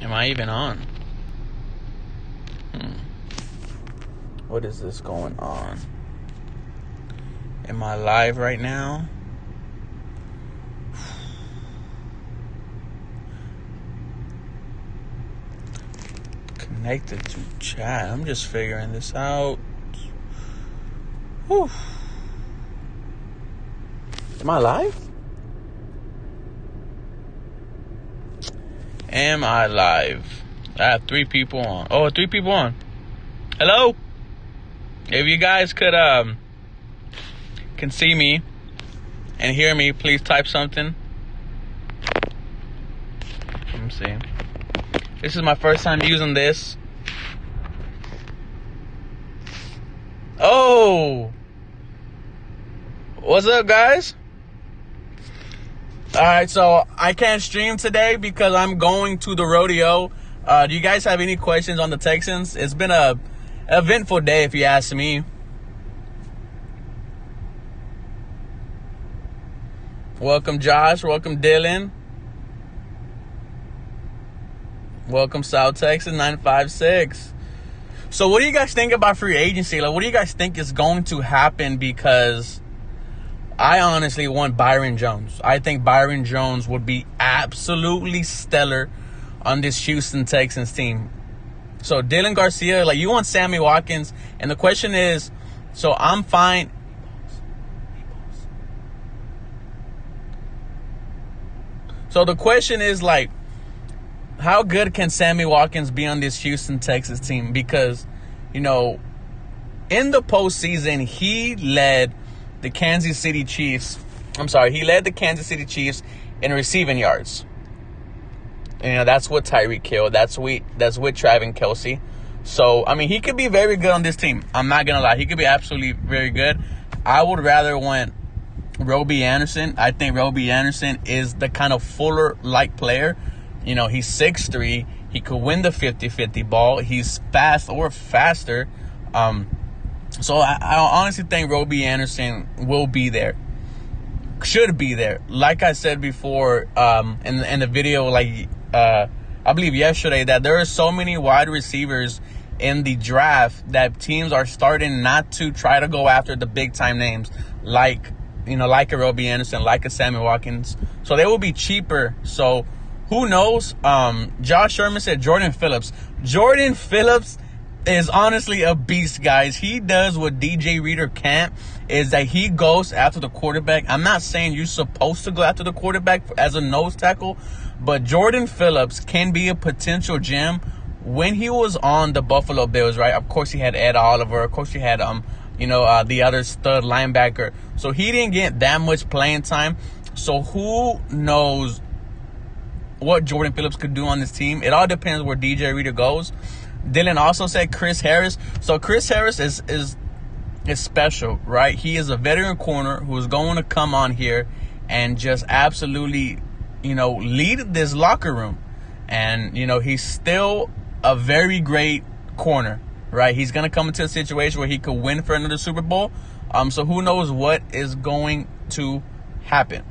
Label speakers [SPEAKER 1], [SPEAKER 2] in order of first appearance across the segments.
[SPEAKER 1] Am I even on? What is this going on? Am I live right now? Connected to chat. I'm just figuring this out. Whew. Am I live? Am I live? I have 3 people on. Oh, 3 people on. Hello? If you guys could can see me and hear me, please type something. Let me see. This is my first time using this. Oh! What's up, guys? Alright, so I can't stream today because I'm going to the rodeo. Do you guys have any questions on the Texans? It's been a eventful day, if you ask me. Welcome, Josh. Welcome, Dylan. Welcome, South Texas 956. So what do you guys think about free agency? Like, what do you guys think is going to happen? Because I honestly want Byron Jones. I think Byron Jones would be absolutely stellar on this Houston Texans team. So Dylan Garcia, like, you want Sammy Watkins. And the question is, so I'm fine. So the question is, like, how good can Sammy Watkins be on this Houston Texas team? Because, you know, in the postseason, he led the Kansas City Chiefs. He led the Kansas City Chiefs in receiving yards. You know, that's with Tyreek Hill. That's with Travis Kelce. So, I mean, he could be very good on this team. I'm not going to lie. He could be absolutely very good. I would rather want Robbie Anderson. I think Robbie Anderson is the kind of Fuller-like player. You know, he's 6'3". He could win the 50-50 ball. He's fast or faster. So I honestly think Robbie Anderson will be there. Should be there. Like I said before in the video, like I believe yesterday, that there are so many wide receivers in the draft that teams are starting not to try to go after the big-time names like a Robbie Anderson, like a Sammy Watkins. So they will be cheaper. So who knows? Josh Sherman said Jordan Phillips. Jordan Phillips is honestly a beast, guys. He does what DJ Reader can't, is that he goes after the quarterback. I'm not saying you're supposed to go after the quarterback as a nose tackle, but Jordan Phillips can be a potential gem. When he was on the Buffalo Bills, right? Of course, he had Ed Oliver. Of course, he had the other stud linebacker. So he didn't get that much playing time. So who knows what Jordan Phillips could do on this team? It all depends where DJ Reader goes. Dylan also said Chris Harris. So Chris Harris is special, right? He is a veteran corner who's going to come on here and just absolutely, lead this locker room. And, he's still a very great corner, right? He's going to come into a situation where he could win for another Super Bowl. So who knows what is going to happen.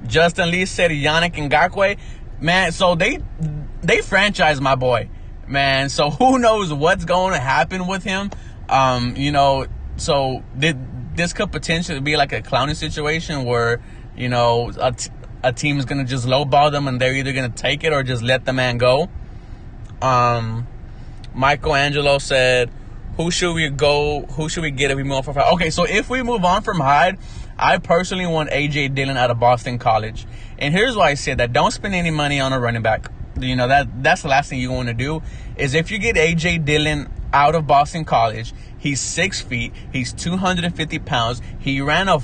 [SPEAKER 1] Justin Lee said Yannick Ngakoue. Man, so they franchised my boy, man. So who knows what's going to happen with him. So this could potentially be like a clowning situation where, a team is going to just lowball them and they're either going to take it or just let the man go. Michelangelo said, who should we get if we move on from Hyde? Okay, so if we move on from Hyde, I personally want A.J. Dillon out of Boston College. And here's why I said that. Don't spend any money on a running back. That's the last thing you want to do, is if you get A.J. Dillon out of Boston College, he's 6 feet, he's 250 pounds, he ran I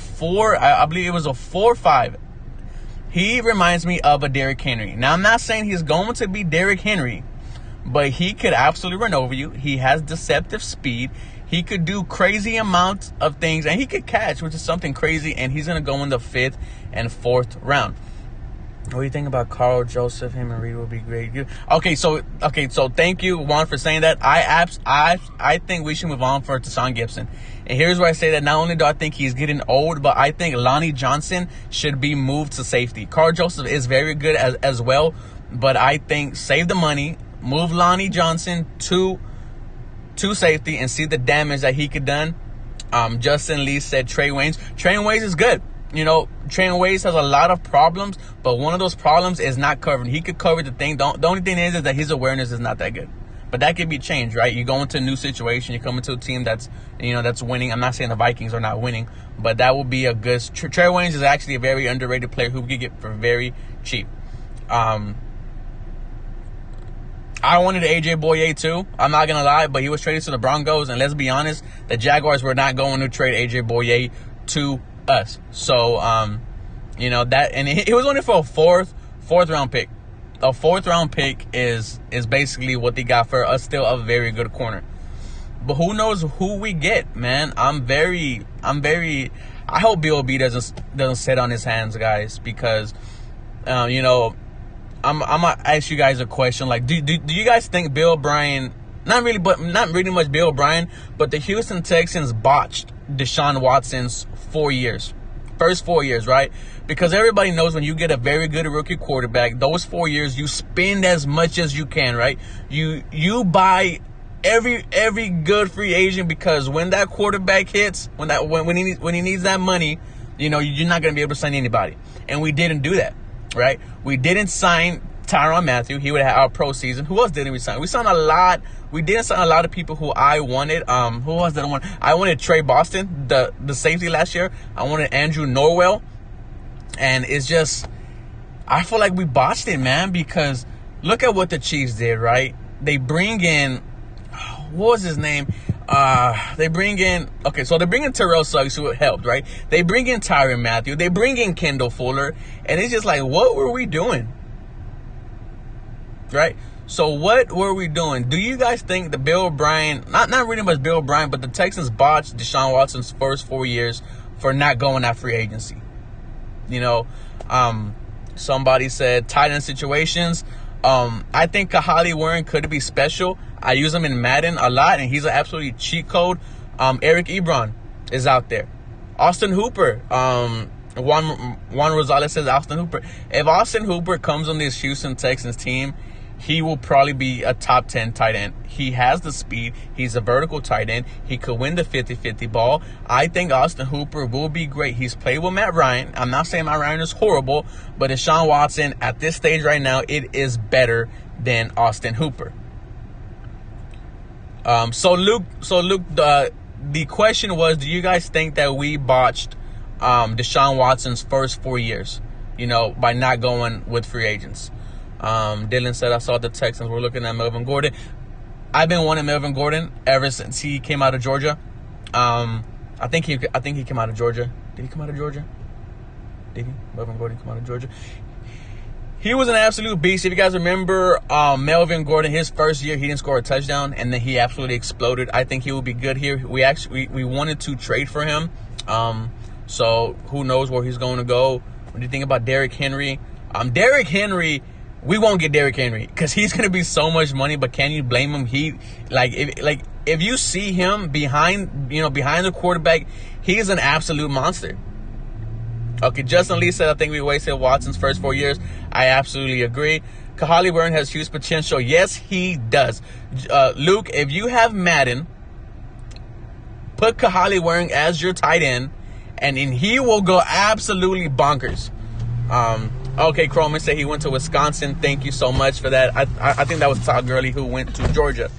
[SPEAKER 1] believe it was a 4.5. He reminds me of a Derrick Henry. Now, I'm not saying he's going to be Derrick Henry, but he could absolutely run over you. He has deceptive speed. He could do crazy amounts of things, and he could catch, which is something crazy, and he's going to go in the 5th and 4th round. What do you think about Carl Joseph? Him and Reed will be great. Okay, so thank you, Juan, for saying that. I think we should move on for Tashaun Gibson. And here's where I say that not only do I think he's getting old, but I think Lonnie Johnson should be moved to safety. Carl Joseph is very good as well, But I think save the money, move Lonnie Johnson to safety, and see the damage that he could done. Justin Lee said Trey Waynes. Trey Waynes is good. You know, Trey Waynes has a lot of problems, but one of those problems is not covering. He could cover the thing. The only thing is that his awareness is not that good. But that can be changed, right? You go into a new situation. You come into a team that's winning. I'm not saying the Vikings are not winning, but that will be a good. Trey Waynes is actually a very underrated player who we could get for very cheap. I wanted AJ Bouye too. I'm not going to lie, but he was traded to the Broncos. And let's be honest, the Jaguars were not going to trade AJ Bouye to us. So, that, and he was only for a fourth round pick. A fourth round pick is basically what they got for us, still a very good corner. But who knows who we get, man. I hope BOB doesn't sit on his hands, guys, because, I'm gonna ask you guys a question. Like, do you guys think Bill O'Brien, not really much Bill O'Brien, but the Houston Texans botched Deshaun Watson's 4 years, first 4 years, right? Because everybody knows when you get a very good rookie quarterback, those 4 years you spend as much as you can, right? You buy every good free agent, because when that quarterback hits, when he needs that money, you're not gonna be able to sign anybody, and we didn't do that. Right? We didn't sign Tyrann Mathieu. He would have had our pro season. Who else didn't we sign? We signed a lot. We didn't sign a lot of people who I wanted. Who was that one? I wanted Trey Boston, the safety last year. I wanted Andrew Norwell. And it's just, I feel like we botched it, man, because look at what the Chiefs did, right? They bring in, what was his name? They bring in Terrell Suggs, who helped, right? They bring in Tyrann Mathieu. They bring in Kendall Fuller. And it's just like, what were we doing? Right? So what were we doing? Do you guys think the Bill O'Brien, not really much Bill O'Brien, but the Texans botched Deshaun Watson's first 4 years for not going at free agency? Somebody said tight end situations. I think Kahali Warren could be special. I use him in Madden a lot, and he's an absolutely cheat code. Eric Ebron is out there. Austin Hooper. Juan Rosales says Austin Hooper. If Austin Hooper comes on this Houston Texans team, he will probably be a top 10 tight end. He has the speed. He's a vertical tight end. He could win the 50-50 ball. I think Austin Hooper will be great. He's played with Matt Ryan. I'm not saying Matt Ryan is horrible, but Deshaun Watson, at this stage right now, it is better than Austin Hooper. So Luke, the question was, do you guys think that we botched Deshaun Watson's first 4 years, by not going with free agents? Dylan said, I saw the Texans were looking at Melvin Gordon. I've been wanting Melvin Gordon ever since he came out of Georgia. I think he came out of Georgia. Did he come out of Georgia? Did he? Melvin Gordon come out of Georgia? He was an absolute beast. If you guys remember Melvin Gordon, his first year, he didn't score a touchdown, and then he absolutely exploded. I think he will be good here. We wanted to trade for him. So who knows where he's going to go. What do you think about Derrick Henry? Derrick Henry, we won't get Derrick Henry because he's going to be so much money, but can you blame him? If you see him behind the quarterback, he's an absolute monster. Okay, Justin Lee said, I think we wasted Watson's first 4 years. I absolutely agree. Kahali Warren has huge potential. Yes, he does. Luke, if you have Madden, put Kahali Warren as your tight end, and he will go absolutely bonkers. Okay, Croman said he went to Wisconsin. Thank you so much for that. I think that was Todd Gurley who went to Georgia.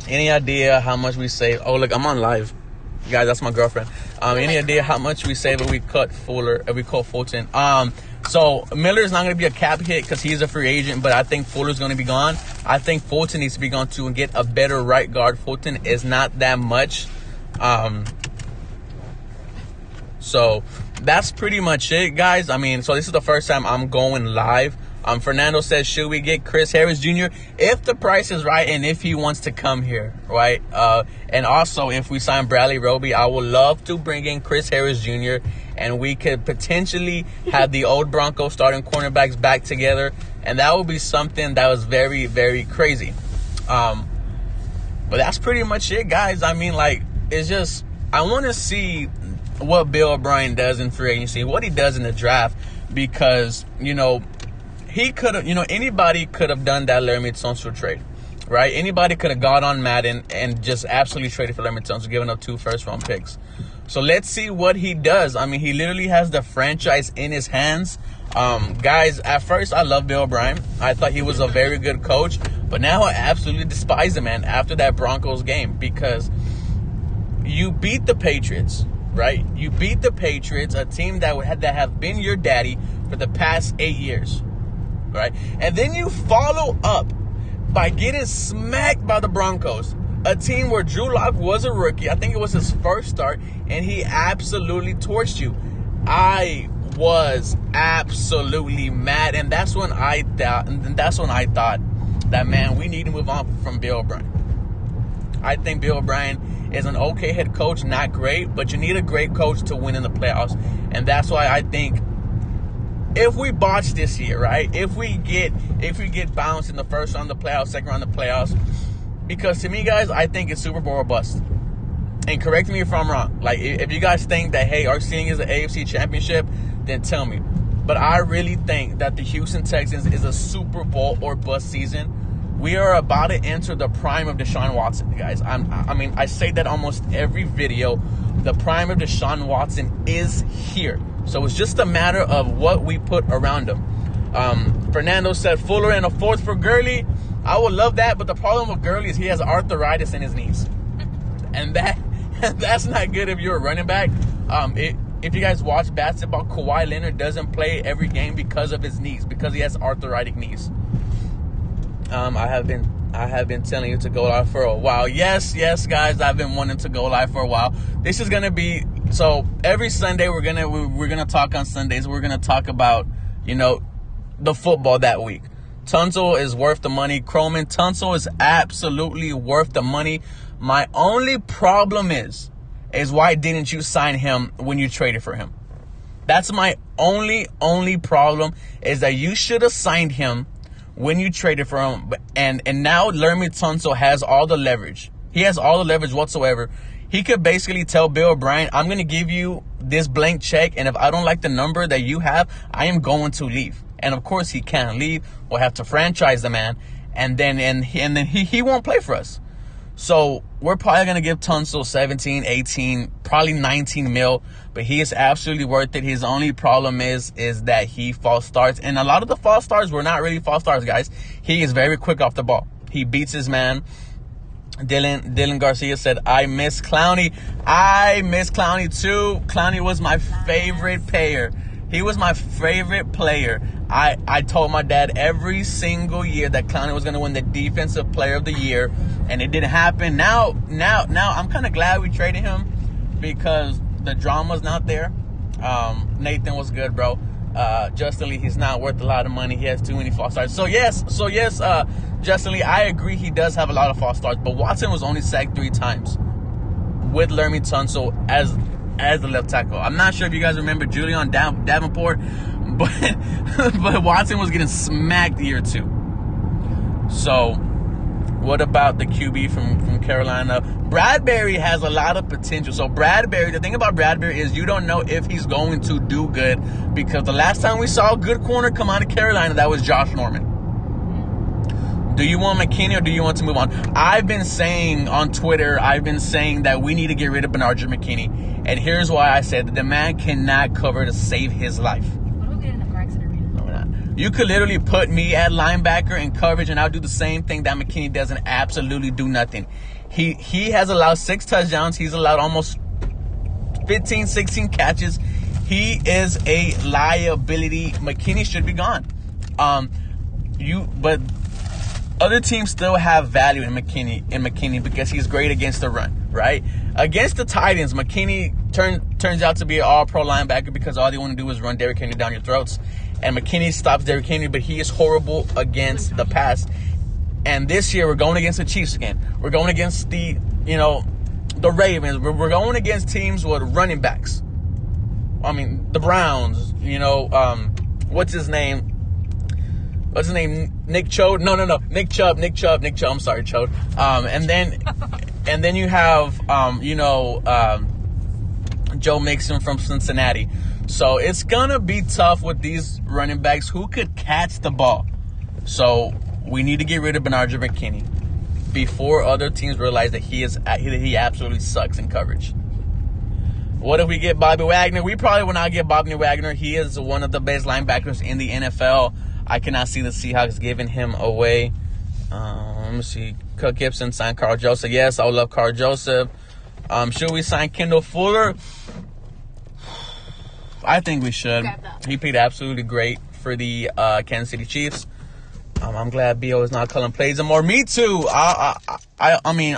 [SPEAKER 1] Any idea how much we save? Oh, look, I'm on live. Guys, that's my girlfriend. Any idea how much we save if we cut Fulton? So Miller's not going to be a cap hit because he's a free agent, but I think Fuller's going to be gone. I think Fulton needs to be gone too and get a better right guard. Fulton is not that much. So that's pretty much it, guys. So this is the first time I'm going live. Fernando says, should we get Chris Harris Jr. if the price is right and if he wants to come here, right? And also, if we sign Bradley Roby, I would love to bring in Chris Harris Jr. and we could potentially have the old Broncos starting cornerbacks back together, and that would be something that was very, very crazy. But that's pretty much it, guys. It's just, I want to see what Bill O'Brien does in free agency, what he does in the draft, because, he could have, anybody could have done that Laremy Tunsil trade, right? Anybody could have got on Madden and just absolutely traded for Laremy Tunsil, giving up 2 first-round picks. So let's see what he does. I mean, he literally has the franchise in his hands. Guys, at first, I love Bill O'Brien. I thought he was a very good coach, but now I absolutely despise him, man, after that Broncos game, because you beat the Patriots, right? You beat the Patriots, a team that have been your daddy for the past 8 years, right? And then you follow up by getting smacked by the Broncos, a team where Drew Lock was a rookie. I think it was his first start, and he absolutely torched you. I was absolutely mad, and that's when I thought that, man, we need to move on from Bill O'Brien. I think Bill O'Brien is an okay head coach, not great, but you need a great coach to win in the playoffs. And that's why I think if we botch this year, right? If we get bounced in the first round of the playoffs, second round of the playoffs, because to me, guys, I think it's Super Bowl or bust. And correct me if I'm wrong. Like, if you guys think that, hey, our ceiling is the AFC Championship, then tell me. But I really think that the Houston Texans is a Super Bowl or bust season. We are about to enter the prime of Deshaun Watson, guys. I say that almost every video. The prime of Deshaun Watson is here. So it's just a matter of what we put around him. Fernando said Fuller and a 4th for Gurley. I would love that, but the problem with Gurley is he has arthritis in his knees. And that's not good if you're a running back. If you guys watch basketball, Kawhi Leonard doesn't play every game because of his knees, because he has arthritic knees. I have been telling you to go live for a while. Yes, guys, I've been wanting to go live for a while. This is gonna be so every Sunday we're gonna talk on Sundays. We're gonna talk about the football that week. Tunsil is worth the money. Croman, Tunsil is absolutely worth the money. My only problem is why didn't you sign him when you traded for him? That's my only problem, is that you should have signed him when you traded for him. And now Laremy Tunsil has all the leverage. He has all the leverage whatsoever. He could basically tell Bill O'Brien, I'm going to give you this blank check, and if I don't like the number that you have, I am going to leave. And of course he can't leave. We'll have to franchise the man, and then he won't play for us. So we're probably going to give Tunsil 17, 18, probably 19 mil, but he is absolutely worth it. His only problem is that he false starts, and a lot of the false starts were not really false starts, guys. He is very quick off the ball. He beats his man. Dylan Garcia said, I miss Clowney. I miss Clowney too. Clowney was my favorite player. He was my favorite player. I told my dad every single year that Clowney was going to win the Defensive Player of the Year, and it didn't happen. Now I'm kind of glad we traded him because the drama's not there. Nathan was good, bro. Justin Lee, he's not worth a lot of money. He has too many false starts. So yes, Justin Lee, I agree he does have a lot of false starts, but Watson was only sacked 3 times with Laremy Tunsil as the left tackle. I'm not sure if you guys remember Julian Davenport, but Watson was getting smacked year 2. So what about the QB from Carolina? Bradbury has a lot of potential. So Bradbury, the thing about Bradbury is you don't know if he's going to do good, because the last time we saw a good corner come out of Carolina, that was Josh Norman. Do you want McKinney or do you want to move on? I've been saying on Twitter, that we need to get rid of Bernard McKinney. And here's why I said that the man cannot cover to save his life.
[SPEAKER 2] We'll get in a car accident.
[SPEAKER 1] No, we're not. You could literally put me at linebacker in coverage and I'll do the same thing that McKinney does and absolutely do nothing. He has allowed 6 touchdowns. He's allowed almost 15, 16 catches. He is a liability. McKinney should be gone. But other teams still have value in McKinney because he's great against the run, right? Against the Titans, McKinney turns out to be an all-pro linebacker because all they want to do is run Derrick Henry down your throats. And McKinney stops Derrick Henry, but he is horrible against the pass. And this year, we're going against the Chiefs again. We're going against the Ravens. We're going against teams with running backs. I mean, the Browns, what's his name? Nick Chode? No. Nick Chubb. I'm sorry, Chode. And then you have, Joe Mixon from Cincinnati. So it's going to be tough with these running backs who could catch the ball. So we need to get rid of Bernard McKinney before other teams realize that he absolutely sucks in coverage. What if we get Bobby Wagner? We probably will not get Bobby Wagner. He is one of the best linebackers in the NFL. I cannot see the Seahawks giving him away. Let me see. Cook Gibson signed Carl Joseph. Yes, I would love Carl Joseph. Should we sign Kendall Fuller? I think we should. He played absolutely great for the Kansas City Chiefs. I'm glad B.O. is not calling plays anymore. Me too. I mean,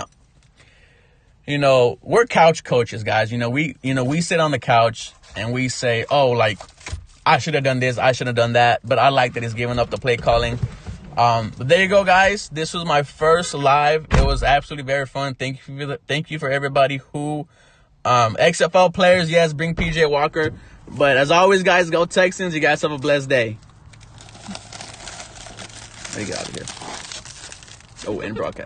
[SPEAKER 1] you know, we're couch coaches, guys. We sit on the couch and we say, oh, like, I should have done this, I should have done that. But I like that he's giving up the play calling. But there you go, guys. This was my first live. It was absolutely very fun. Thank you for everybody who XFL players. Yes, bring PJ Walker. But as always, guys, go Texans. You guys have a blessed day. Let me get out of here. Oh, and broadcast.